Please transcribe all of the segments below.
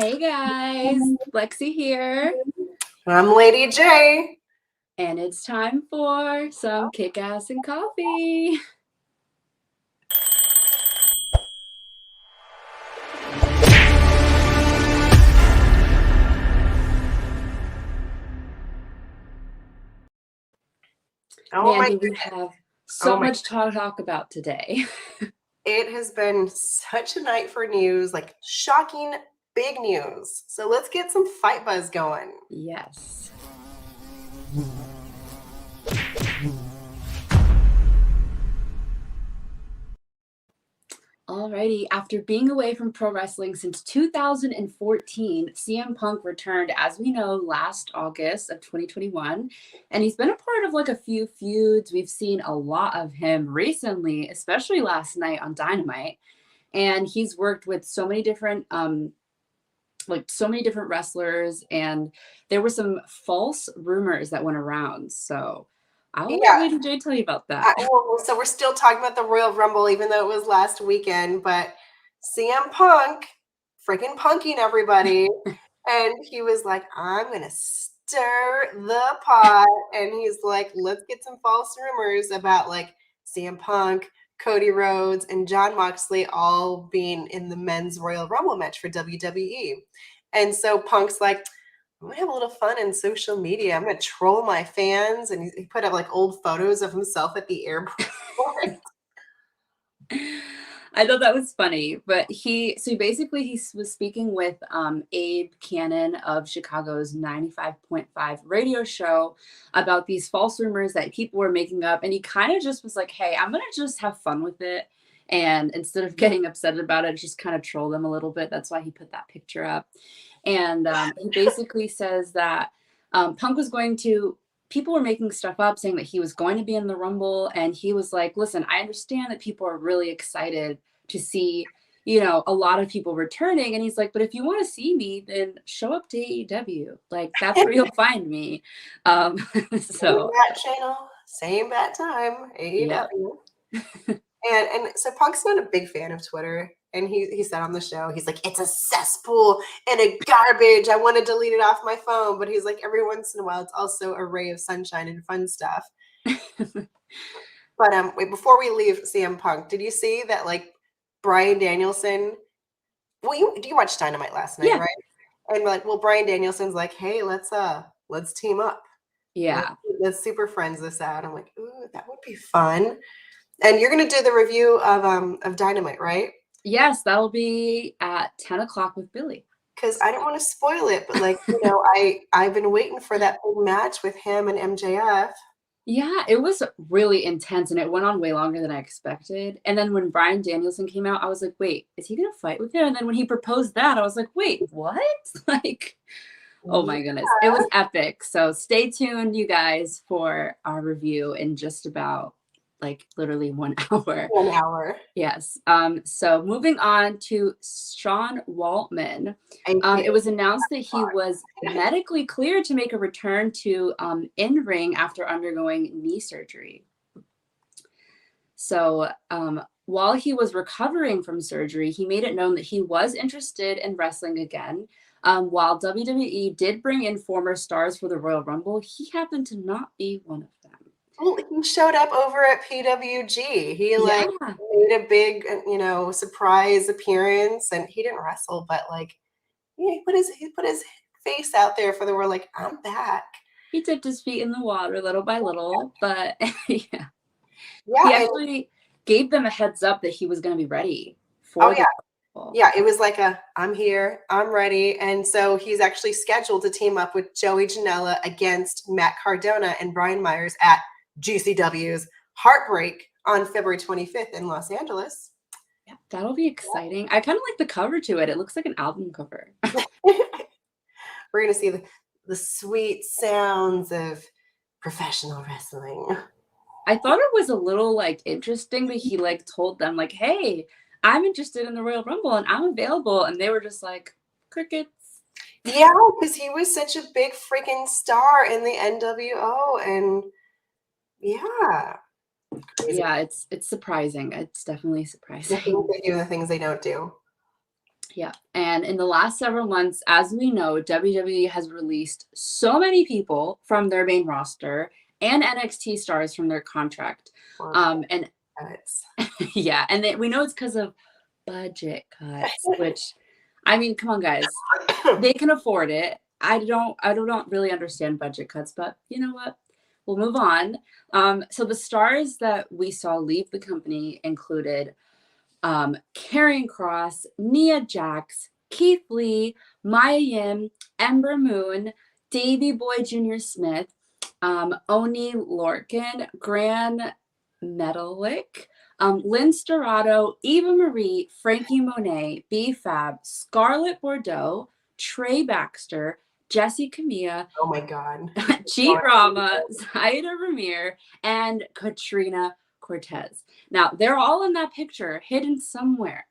Hey guys, Lexi here, I'm Lady J. and it's time for some Kickass and coffee. We have so much to talk about today. It has been such a night for news, like shocking big news. So let's get some fight buzz going. Yes. Alrighty, after being away from pro wrestling since 2014, CM Punk returned, as we know, last August of 2021. And he's been a part of like a few feuds. We've seen a lot of him recently, especially last night on Dynamite. And he's worked with so many different wrestlers, and there were some false rumors that went around. So I'll let Lady J tell you about that. So we're still talking about the Royal Rumble, even though it was last weekend, but CM Punk freaking punking everybody. And he was like, I'm going to stir the pot. And he's like, let's get some false rumors about like CM Punk, Cody Rhodes, and Jon Moxley all being in the men's Royal Rumble match for WWE. And so Punk's like, I'm gonna have a little fun in social media. I'm gonna troll my fans. And he put up like old photos of himself at the airport. I thought that was funny, but he was speaking with Abe Cannon of Chicago's 95.5 radio show about these false rumors that people were making up. And he kind of just was like, hey, I'm going to just have fun with it. And instead of getting upset about it, just kind of troll them a little bit. That's why he put that picture up. And he basically says that Punk was going to, people were making stuff up saying that he was going to be in the Rumble. And he was like, listen, I understand that people are really excited to see, you know, a lot of people returning. And he's like, but if you want to see me, then show up to AEW. Like, that's where you'll find me. So same bat channel, same bat time, AEW. Yeah. And so Punk's not a big fan of Twitter. And he said on the show, he's like, it's a cesspool and a garbage. I want to delete it off my phone. But he's like, every once in a while, it's also a ray of sunshine and fun stuff. But wait, before we leave CM Punk, did you see that like Bryan Danielson? Well, you watched Dynamite last night, right? And like, well, Bryan Danielson's like, hey, let's team up. Yeah. Let's Super Friends this out. I'm like, ooh, that would be fun. And you're gonna do the review of Dynamite, right? Yes, that'll be at 10 o'clock with Billy. Because I don't want to spoil it, but like, you know, I've been waiting for that big match with him and MJF. Yeah, it was really intense, and it went on way longer than I expected. And then when Bryan Danielson came out, I was like, wait, is he going to fight with him? And then when he proposed that, I was like, wait, what? Like, oh my goodness. It was epic. So stay tuned, you guys, for our review in just about like literally 1 hour. 1 hour. Yes. So moving on to Sean Waltman. It was announced that he was medically cleared to make a return to in-ring after undergoing knee surgery. So while he was recovering from surgery, he made it known that he was interested in wrestling again. While WWE did bring in former stars for the Royal Rumble, he happened to not be one of them. Well, he showed up over at PWG. He made a big, you know, surprise appearance, and he didn't wrestle, but like, yeah, he put his face out there for the world. Like, I'm back. He dipped his feet in the water little by little, but he actually gave them a heads up that he was going to be ready for the Rumble. Yeah, it was like I'm here, I'm ready. And so he's actually scheduled to team up with Joey Janela against Matt Cardona and Brian Myers at GCW's Heartbreak on February 25th in Los Angeles. Yeah, that'll be exciting. I kind of like the cover to it. It looks like an album cover. We're going to see the sweet sounds of professional wrestling. I thought it was a little like interesting that he like told them like, hey, I'm interested in the Royal Rumble and I'm available. And they were just like, crickets. Yeah, because he was such a big freaking star in the NWO. And yeah. Crazy. Yeah, it's surprising. It's definitely surprising. They do the things they don't do. Yeah. And in the last several months, as we know, WWE has released so many people from their main roster and NXT stars from their contract. And yeah, and we know it's because of budget cuts, which, I mean, come on, guys, they can afford it. I don't really understand budget cuts, but you know what? We'll move on. So the stars that we saw leave the company included Karrion Kross, Nia Jax, Keith Lee, Maya Yim, Ember Moon, Davey Boy Jr. Smith, Oni Lorcan, Gran Metalik, Lynn Storado, Eva Marie, Frankie Monet, B-Fab, Scarlett Bordeaux, Trey Baxter, Jessie Camilla, oh my God, Cheat Rama, Zaida Ramir, and Katrina Cortez. Now, they're all in that picture, hidden somewhere.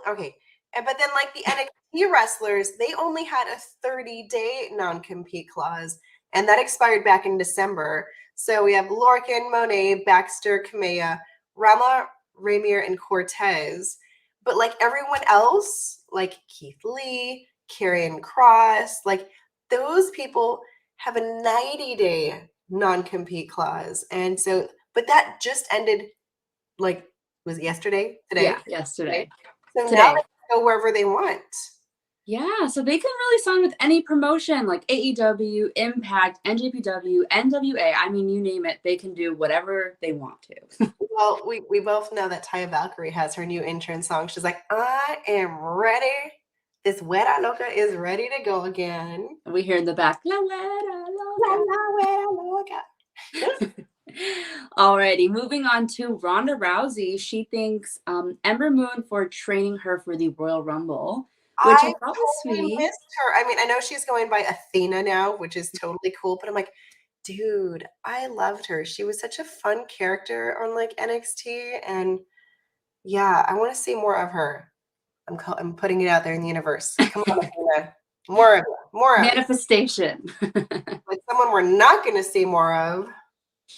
Okay. But then, like, the NXT wrestlers, they only had a 30-day non-compete clause, and that expired back in December. So we have Lorcan, Monet, Baxter, Kamea, Rama, Ramir, and Cortez. But, like, everyone else, like Keith Lee, Karrion Kross, like, those people have a 90-day non-compete clause. And so, but that just ended, like, was it yesterday? Today? Yeah, yesterday. So now they can go wherever they want. Yeah, so they can really sign with any promotion like AEW, Impact, NJPW, NWA. I mean, you name it, they can do whatever they want to. Well, we both know that Taya Valkyrie has her new intern song. She's like, I am ready. This Weta Loca is ready to go again. And we hear in the back, La Weta Loca. La Weta Loca. Alrighty, moving on to Ronda Rousey. She thanks Ember Moon for training her for the Royal Rumble, which I thought was sweet. Missed her. I mean, I know she's going by Athena now, which is totally cool, but I'm like, dude, I loved her. She was such a fun character on like NXT, and yeah, I want to see more of her. I'm putting it out there in the universe. Come on, Athena. More of it. More of manifestation. Like someone we're not going to see more of.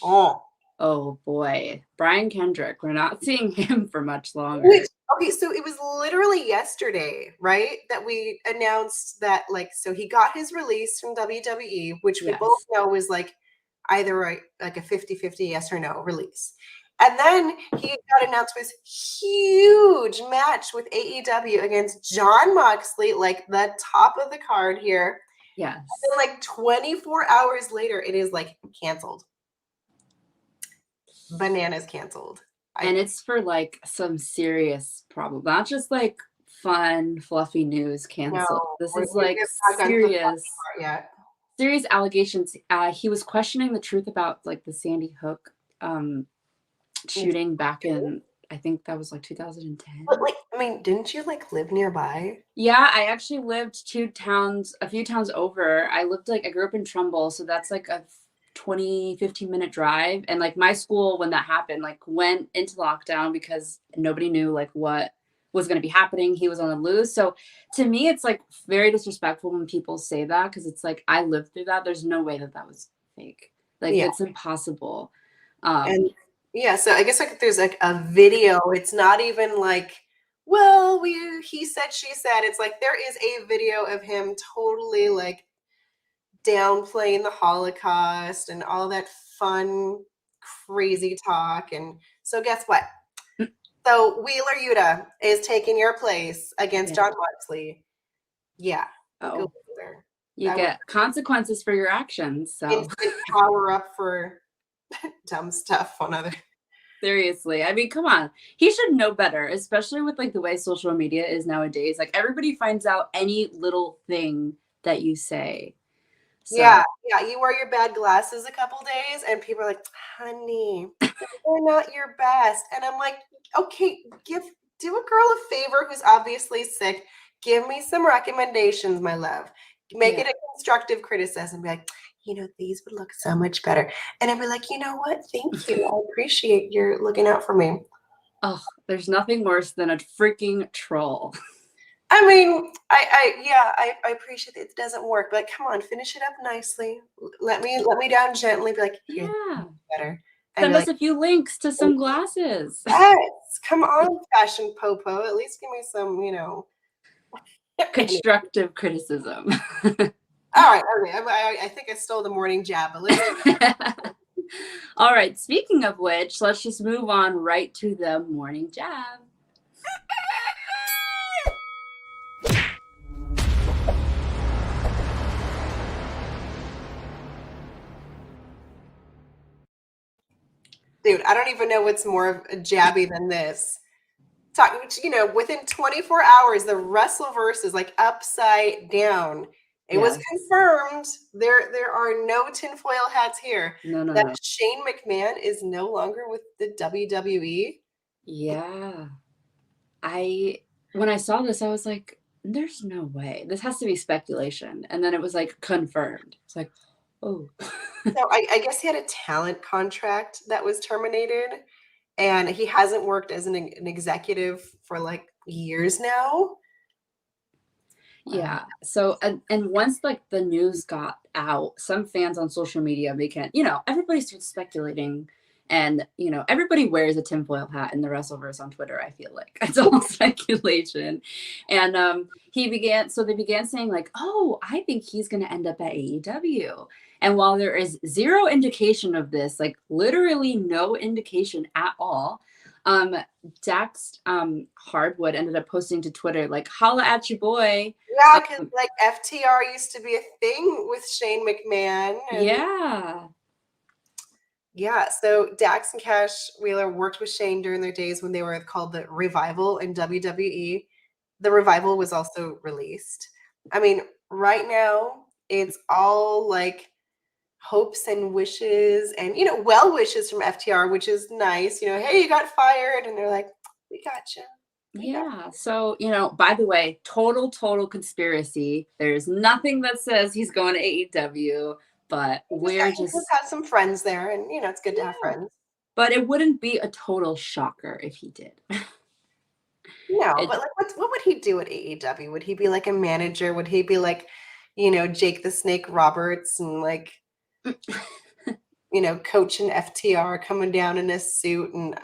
Oh boy, Brian Kendrick. We're not seeing him for much longer. Okay, so it was literally yesterday, right, that we announced that, like, so he got his release from WWE, which we both know was like either a 50-50 yes or no release. And then he got announced with huge match with AEW against Jon Moxley, like the top of the card here. Yes. And then like 24 hours later, it is like canceled. Bananas canceled. And it's for like some serious problem, not just like fun, fluffy news canceled. No, this is like serious allegations. He was questioning the truth about like the Sandy Hook shooting back in, I think that was like 2010. But like, I mean, didn't you like live nearby? Yeah, I actually lived a few towns over. I grew up in Trumbull, so that's like a 15-minute drive. And like my school, when that happened, like went into lockdown because nobody knew like what was going to be happening. He was on the loose. So to me, it's like very disrespectful when people say that, because it's like, I lived through that. There's no way that was fake. Like it's impossible. And yeah, so I guess like there's like a video. It's not even like, well, he said, she said. It's like there is a video of him totally like downplaying the Holocaust and all that fun, crazy talk. And so guess what? So Wheeler Yuta is taking your place against Jon Moxley. Yeah. Oh. You get consequences for your actions. So instant power up for dumb stuff on other. Seriously. I mean, come on. He should know better, especially with like the way social media is nowadays. Like everybody finds out any little thing that you say. So. Yeah, you wear your bad glasses a couple days and people are like, honey, they're not your best. And I'm like, okay, do a girl a favor who's obviously sick. Give me some recommendations, my love. Make it a constructive criticism. Be like, these would look so much better. And I'd be like, you know what? Thank you. I appreciate your looking out for me. Oh, there's nothing worse than a freaking troll. I mean, I appreciate it doesn't work, but come on, finish it up nicely. Let me down gently. Be like, better. Send us a few links to some glasses. Yes, come on, fashion popo. At least give me some, Constructive criticism. All right. Okay. I think I stole the morning jab, but let's All right. Speaking of which, let's just move on right to the morning jab. Dude, I don't even know what's more jabby than this. Within 24 hours, the Wrestleverse is like upside down. It was confirmed. There are no tinfoil hats here. No. Shane McMahon is no longer with the WWE. Yeah. When I saw this, I was like, there's no way. This has to be speculation. And then it was like confirmed. It's like, oh. So I guess he had a talent contract that was terminated, and he hasn't worked as an executive for like years now. Yeah. So, and once like the news got out, some fans on social media began, everybody starts speculating, and everybody wears a tinfoil hat in the Wrestleverse on Twitter. I feel like it's all speculation, and they began saying like, oh, I think he's going to end up at AEW. And while there is zero indication of this, like literally no indication at all, Dax Hardwood ended up posting to Twitter like, holla at your boy. Yeah, because like FTR used to be a thing with Shane McMahon. Yeah, so Dax and Cash Wheeler worked with Shane during their days when they were called the Revival in WWE. The Revival was also released. I mean, right now it's all like hopes and wishes and well wishes from FTR, which is nice. Hey, you got fired, and they're like, we got you. Yeah. So, by the way, total conspiracy. There's nothing that says he's going to AEW, but we're just have some friends there, and it's good to have friends. But it wouldn't be a total shocker if he did. No, but like, what would he do at AEW? Would he be like a manager? Would he be like, Jake the Snake Roberts and like, coaching FTR, coming down in a suit and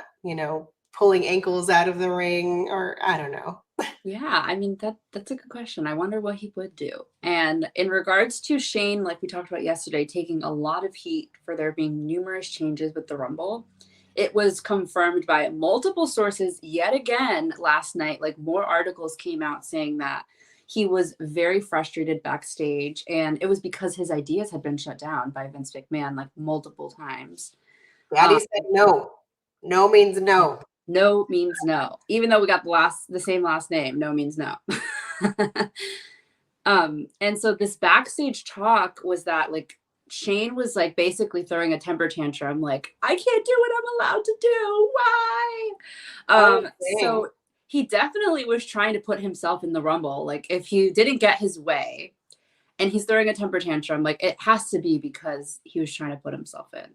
pulling ankles out of the ring, or I don't know. Yeah, I mean that's a good question. I wonder what he would do. And in regards to Shane, like we talked about yesterday, taking a lot of heat for there being numerous changes with the Rumble, it was confirmed by multiple sources yet again last night. Like more articles came out saying that he was very frustrated backstage, and it was because his ideas had been shut down by Vince McMahon like multiple times. Daddy said no. No means no. No means no. Even though we got the same last name, no means no. And so this backstage talk was that like Shane was like basically throwing a temper tantrum, like, I can't do what I'm allowed to do. Why? So he definitely was trying to put himself in the Rumble. Like if he didn't get his way and he's throwing a temper tantrum, like it has to be because he was trying to put himself in.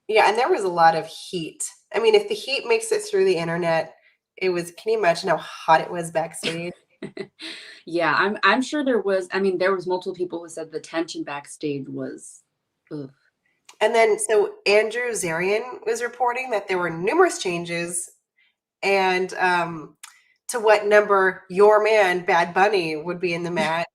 Yeah, and there was a lot of heat. I mean, if the heat makes it through the internet, can you imagine how hot it was backstage? Yeah, I'm sure there was. I mean, there was multiple people who said the tension backstage was. Ugh. And then, so Andrew Zarian was reporting that there were numerous changes, and to what number your man Bad Bunny would be in the match.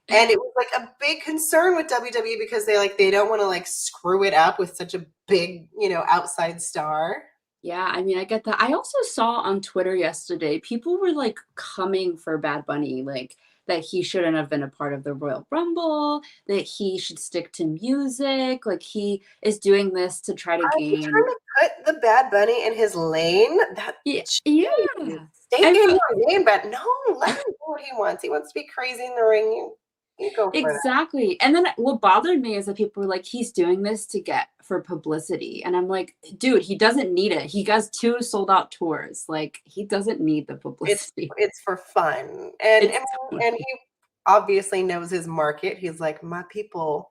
And it was like a big concern with WWE because they don't want to like screw it up with such a big, outside star. Yeah, I mean, I get that. I also saw on Twitter yesterday, people were like coming for Bad Bunny, like that he shouldn't have been a part of the Royal Rumble, that he should stick to music, like he is doing this to try to gain. He's trying to put the Bad Bunny in his lane. Yeah. Stay in your lane, but no, let him do what he wants. He wants to be crazy in the ring. You go for exactly. And then what bothered me is that people were like, he's doing this for publicity. And I'm like, dude, he doesn't need it. He has 2 sold out tours. Like he doesn't need the publicity. It's for fun. And he obviously knows his market. He's like, my people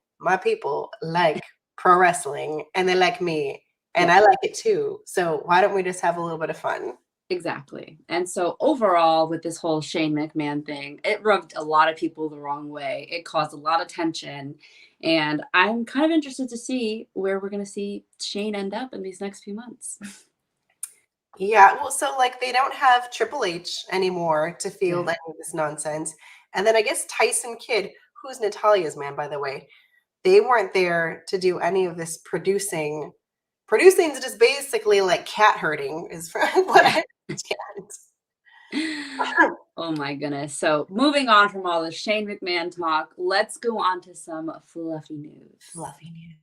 like pro wrestling and they like me and I like it too. So why don't we just have a little bit of fun? Exactly. And so overall with this whole Shane McMahon thing, it rubbed a lot of people the wrong way. It caused a lot of tension. And I'm kind of interested to see where we're going to see Shane end up in these next few months. Yeah, well, so like they don't have Triple H anymore to field any of this nonsense. And then I guess Tyson Kidd, who's Natalia's man, by the way, they weren't there to do any of this producing. Producing is just basically like cat herding, is what I understand. Oh my goodness. So moving on from all the Shane McMahon talk, let's go on to some fluffy news. Fluffy news.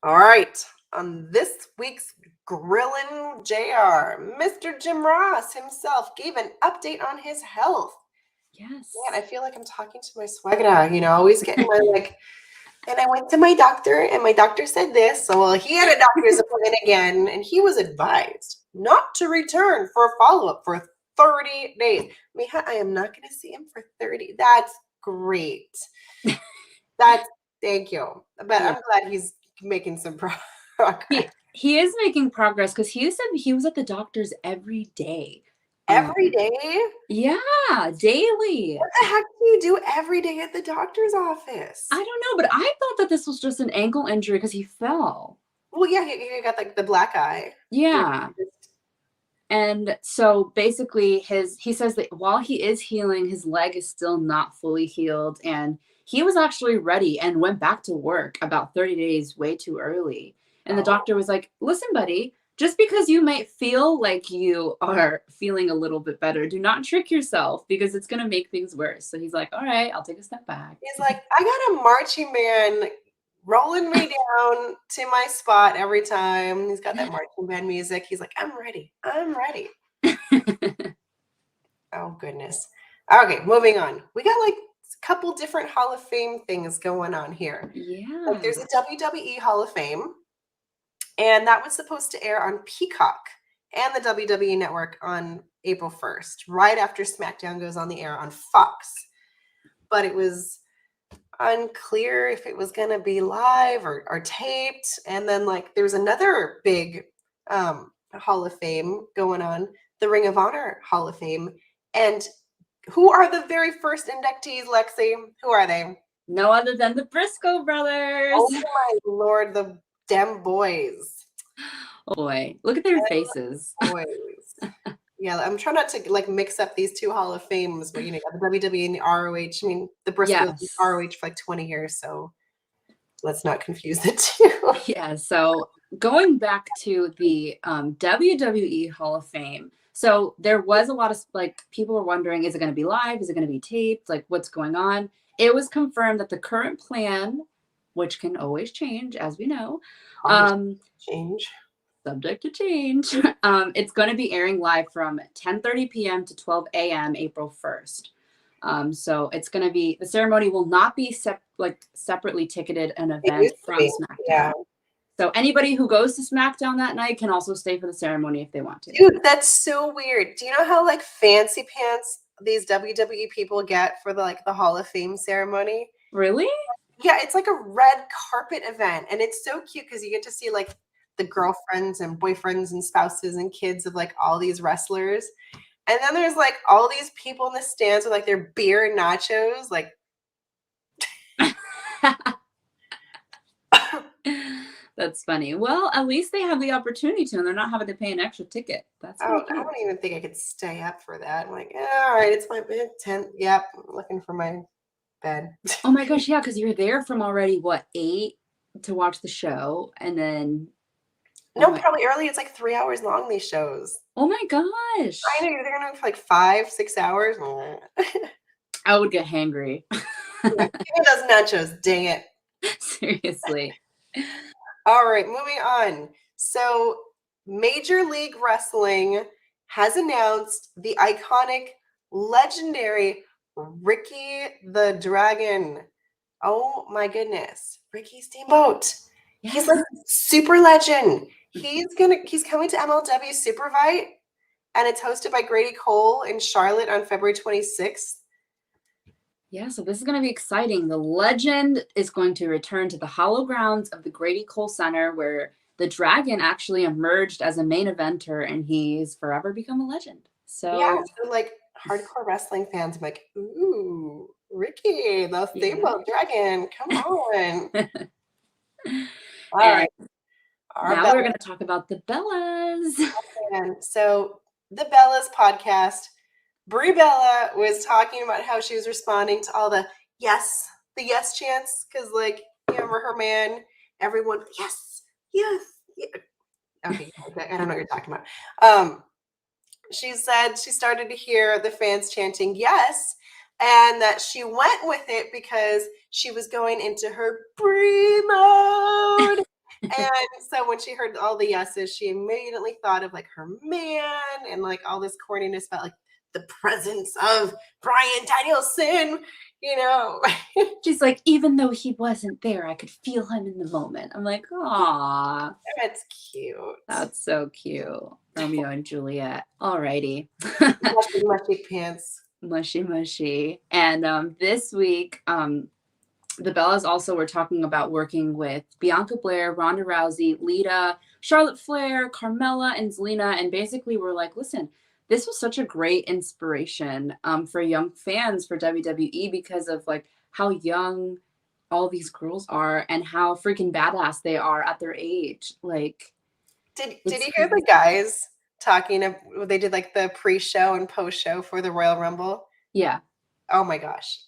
All right. On this week's Grillin' JR, Mr. Jim Ross himself gave an update on his health. Yes. Man, I feel like I'm talking to my swagger, always getting my like, and I went to my doctor and my doctor said this. So well, he had a doctor's appointment again and he was advised not to return for a follow-up for 30 days. Mija, I am not going to see him for 30. That's great. Thank you. But I'm glad he's making some progress. He is making progress because he said he was at the doctor's every day. Every day? Yeah, daily. What the heck do you do every day at the doctor's office? I don't know, but I thought that this was just an ankle injury because he fell. Well, yeah, he got like the black eye. Yeah. And so basically he says that while he is healing, his leg is still not fully healed. And he was actually ready and went back to work about 30 days way too early. And the doctor was like, listen, buddy, just because you might feel like you are feeling a little bit better, do not trick yourself because it's going to make things worse. So he's like, all right, I'll take a step back. He's like, I got a marching band rolling me down to my spot every time. He's got that marching band music. He's like, I'm ready. I'm ready. Oh, goodness. Okay, moving on. We got like a couple different Hall of Fame things going on here. Yeah. Like there's a WWE Hall of Fame. And that was supposed to air on Peacock and the WWE Network on April 1st, right after SmackDown goes on the air on Fox. But it was unclear if it was going to be live or taped. And then like there's another big Hall of Fame going on, the Ring of Honor Hall of Fame. And who are the very first inductees, Lexi? Who are they? No other than the Briscoe brothers. Oh my Lord, the Dem boys. Oh boy, look at their faces. Boys. Yeah, I'm trying not to like mix up these two Hall of Fames, but the WWE and the ROH. I mean, the Briscoes ROH for like 20 years, so let's not confuse the two. Yeah, so going back to the WWE Hall of Fame. So there was a lot of like people were wondering, is it going to be live? Is it going to be taped? Like what's going on? It was confirmed that the current plan, which can always change, as we know, subject to change. It's going to be airing live from 10:30 p.m. to 12 a.m. April 1st. So it's going to be, the ceremony will not be separately ticketed an event from SmackDown. Yeah. So anybody who goes to SmackDown that night can also stay for the ceremony if they want to. Dude, that's so weird. Do you know how like fancy pants these WWE people get for the Hall of Fame ceremony? Really? Yeah, it's like a red carpet event, and it's so cute because you get to see like the girlfriends and boyfriends and spouses and kids of like all these wrestlers. And then there's like all these people in the stands with like their beer and nachos. Like, that's funny. Well, at least they have the opportunity to, and they're not having to pay an extra ticket. That's I don't even think I could stay up for that. I'm like, all right, it's my bed 10. Yep, I'm looking for my bed. Oh my gosh, yeah, because you're there from already 8 to watch the show, and then probably early. It's like 3 hours long, these shows. Oh my gosh. I know, you're there for like 5-6 hours. I would get hangry. Give me those nachos, dang it. Seriously. All right, moving on. So Major League Wrestling has announced the iconic, legendary Ricky the Dragon. Oh my goodness. Ricky Steamboat. Yes. He's like super legend. He's coming to MLW Superfight, and it's hosted by Grady Cole in Charlotte on February 26th. Yeah, so this is going to be exciting. The legend is going to return to the hollow grounds of the Grady Cole Center, where the Dragon actually emerged as a main eventer, and he's forever become a legend. So yeah, so like hardcore wrestling fans are like, ooh, Ricky, the Steamboat Dragon, come on. All And right. now we're going to talk about the Bellas. And so the Bellas podcast, Brie Bella was talking about how she was responding to all the yes chants, because like, you remember her man, everyone, yes. Okay, I don't know what you're talking about. She said she started to hear the fans chanting yes, and that she went with it because she was going into her Brie mode. And so when she heard all the yeses, she immediately thought of like her man and like all this corniness about like the presence of Bryan Danielson, you know. She's like, even though he wasn't there, I could feel him in the moment. I'm like, aw. That's cute. That's so cute. Romeo and Juliet. Alrighty. Mushy pants. Mushy. And this week, the Bellas also were talking about working with Bianca Belair, Ronda Rousey, Lita, Charlotte Flair, Carmella, and Zelina. And basically we're like, listen, this was such a great inspiration for young fans for WWE because of like how young all these girls are and how freaking badass they are at their age. Like, did you hear the guys talking? They did like the pre-show and post-show for the Royal Rumble. Yeah. Oh my gosh.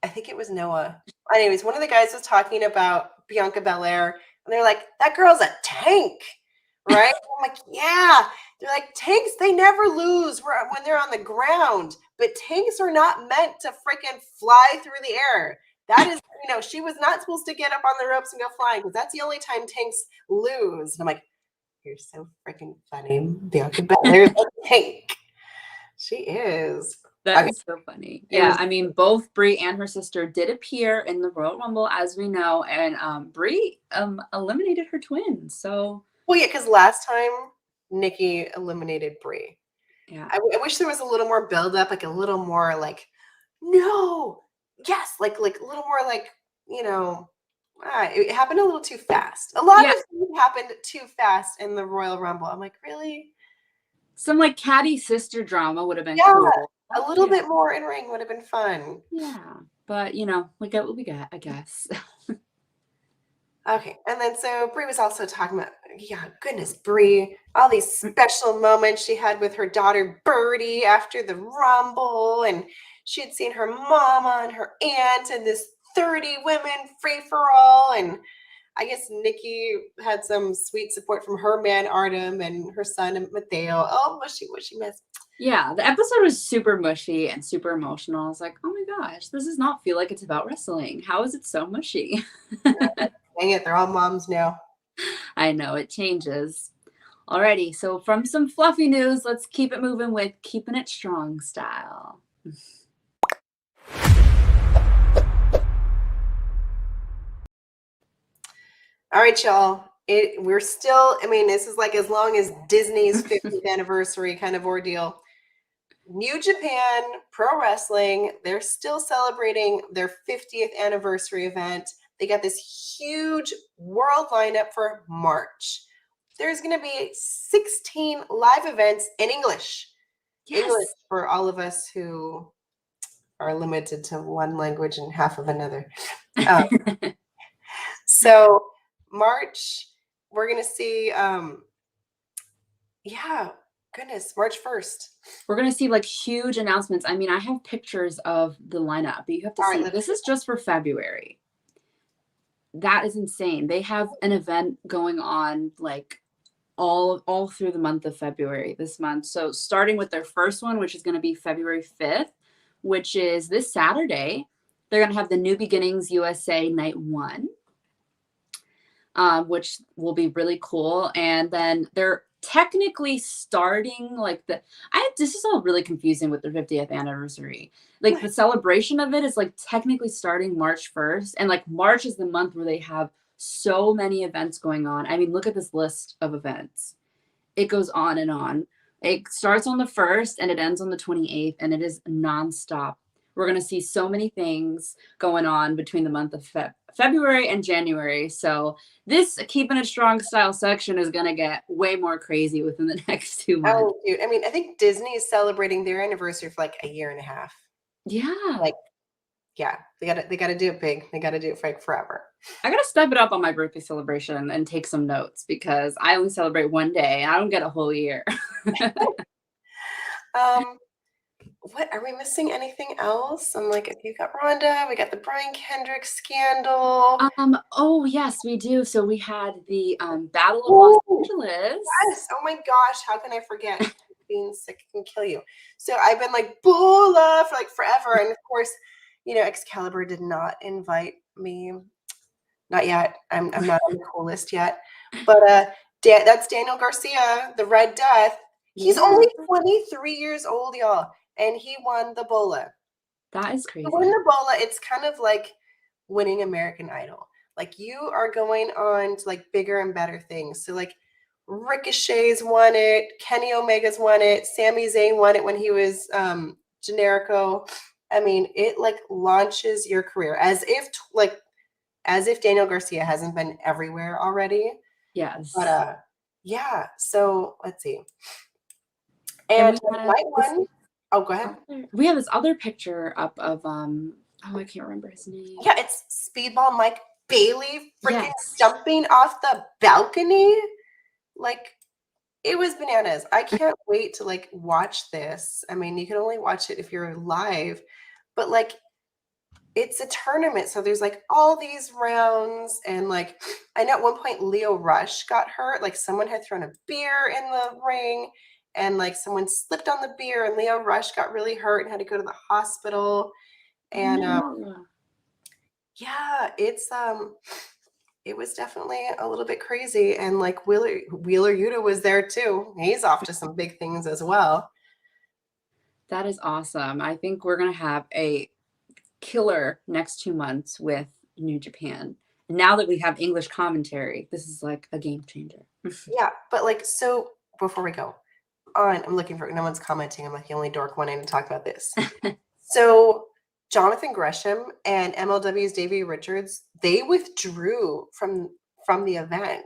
I think it was Noah. Anyways, one of the guys was talking about Bianca Belair, and they're like, that girl's a tank, right? I'm like, yeah. They're like, tanks, they never lose when they're on the ground, but tanks are not meant to freaking fly through the air. That is, she was not supposed to get up on the ropes and go flying, because that's the only time tanks lose. And I'm like, you're so freaking funny. Bianca Belair's a tank. She is. That is so funny. Yeah, I mean, both Brie and her sister did appear in the Royal Rumble, as we know, and Brie eliminated her twin. So, well, yeah, because last time Nikki eliminated Brie. Yeah, I wish there was a little more build up, like a little more like, no, yes, like a little more like, it happened a little too fast. A lot of things happened too fast in the Royal Rumble. I'm like, really? Some like catty sister drama would have been cool. A little bit more in ring would have been fun. Yeah, but we get what we got, I guess. Okay, and then so Brie was also talking about, goodness, Brie, all these special moments she had with her daughter Birdie after the Rumble, and she had seen her mama and her aunt and this 30 women free for all, and I guess Nikki had some sweet support from her man Artem and her son Mateo. Oh, mushy mess. Yeah, the episode was super mushy and super emotional. I was like, oh my gosh, this does not feel like it's about wrestling. How is it so mushy? Dang it, they're all moms now. I know, it changes. Alrighty, so from some fluffy news, let's keep it moving with Keeping It Strong style. All right, y'all. We're still, this is like as long as Disney's 50th anniversary kind of ordeal. New Japan Pro Wrestling, they're still celebrating their 50th anniversary event. They got this huge world lineup for March. There's going to be 16 live events in English. Yes. English for all of us who are limited to one language and half of another. So March, we're going to see, goodness, March 1st. We're going to see like huge announcements. I mean, I have pictures of the lineup, but you have to see, this is just for February. That is insane. They have an event going on like all through the month of February this month. So starting with their first one, which is going to be February 5th, which is this Saturday, they're going to have the New Beginnings USA Night 1, which will be really cool. And then they're technically starting like this is all really confusing with their 50th anniversary. Like the celebration of it is like technically starting March 1st. And like March is the month where they have so many events going on. I mean, look at this list of events. It goes on and on. It starts on the 1st and it ends on the 28th, and it is nonstop. We're going to see so many things going on between the month of February and January. So this Keeping It Strong style section is going to get way more crazy within the next 2 months. Oh, dude. I think Disney is celebrating their anniversary for like a year and a half. Yeah. Like Yeah, they gotta do it big. They gotta do it for like forever. I gotta step it up on my birthday celebration and take some notes because I only celebrate one day. I don't get a whole year. What are we missing? Anything else? I'm like, if you got Ronda, we got the Brian Kendrick scandal. Oh yes, we do. So we had the Battle of Los Ooh, Angeles. yes. Oh my gosh, how can I forget? Being sick can kill you. So I've been like Bula for like forever, and of course, Excalibur did not invite me. Not yet. I'm not on the cool list yet. But that's Daniel Garcia, the Red Death. He's Yeah, only 23 years old, y'all, and he won the Bola. that is To crazy. win the Bola, it's kind of like winning American Idol. Like you are going on to like bigger and better things. So like Ricochet's won it, Kenny Omega's won it, Sami Zayn won it when he was Generico. I mean, it like launches your career as if Daniel Garcia hasn't been everywhere already. Yes. But yeah, so let's see. And my one, oh, go ahead. We have this other picture up of I can't remember his name. Yeah, it's Speedball Mike Bailey freaking Yes. jumping off the balcony. Like it was bananas. I can't wait to like watch this. I mean, you can only watch it if you're live, but like it's a tournament, so there's like all these rounds, and like I know at one point Leo Rush got hurt. Like someone had thrown a beer in the ring, and like someone slipped on the beer, and Leo Rush got really hurt and had to go to the hospital. And yeah, it was definitely a little bit crazy. And like Wheeler Yuta was there too. He's off to some big things as well. That is awesome. I think we're gonna have a killer next 2 months with New Japan. Now that we have English commentary, this is like a game changer. Yeah, but like, so before we go on, I'm looking for, no one's commenting. I'm like the only dork wanting to talk about this. So Jonathan Gresham and MLW's Davey Richards, they withdrew from the event.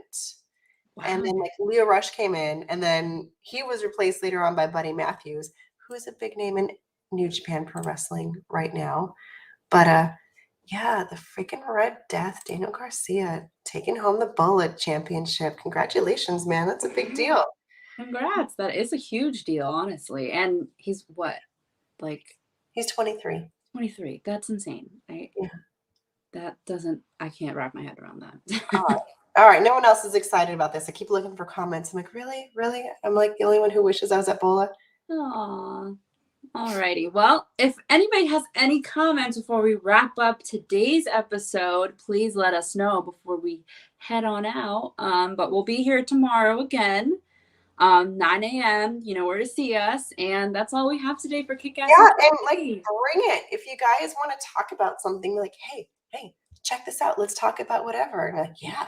Wow. And then like Leo Rush came in, and then he was replaced later on by Buddy Matthews, who is a big name in New Japan Pro Wrestling right now. But yeah, the freaking Red Death, Daniel Garcia, taking home the Bullet Championship. Congratulations, man. That's a big deal. Congrats. That is a huge deal, honestly. And he's what? Like he's 23. 23. That's insane. Yeah. I can't wrap my head around that. All right. No one else is excited about this. I keep looking for comments. I'm like, really? Really? I'm like the only one who wishes I was at Bola. Aw. Alrighty. Well, if anybody has any comments before we wrap up today's episode, please let us know before we head on out. But we'll be here tomorrow again, 9 a.m. You know where to see us. And that's all we have today for Kickass. Yeah, and like bring it. If you guys want to talk about something, like, hey, check this out. Let's talk about whatever. And like, yeah.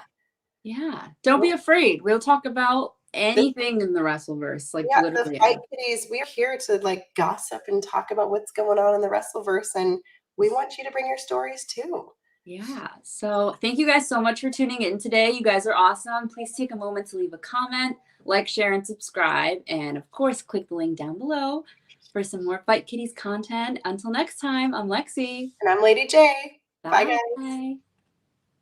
Yeah. Don't be afraid. We'll talk about anything in the Wrestleverse. Like literally. The Fight Kitties, we're here to like gossip and talk about what's going on in the Wrestleverse, and we want you to bring your stories too. Yeah. So thank you guys so much for tuning in today. You guys are awesome. Please take a moment to leave a comment, like, share, and subscribe. And of course, click the link down below for some more Fight Kitties content. Until next time, I'm Lexi. And I'm Lady J. Bye guys.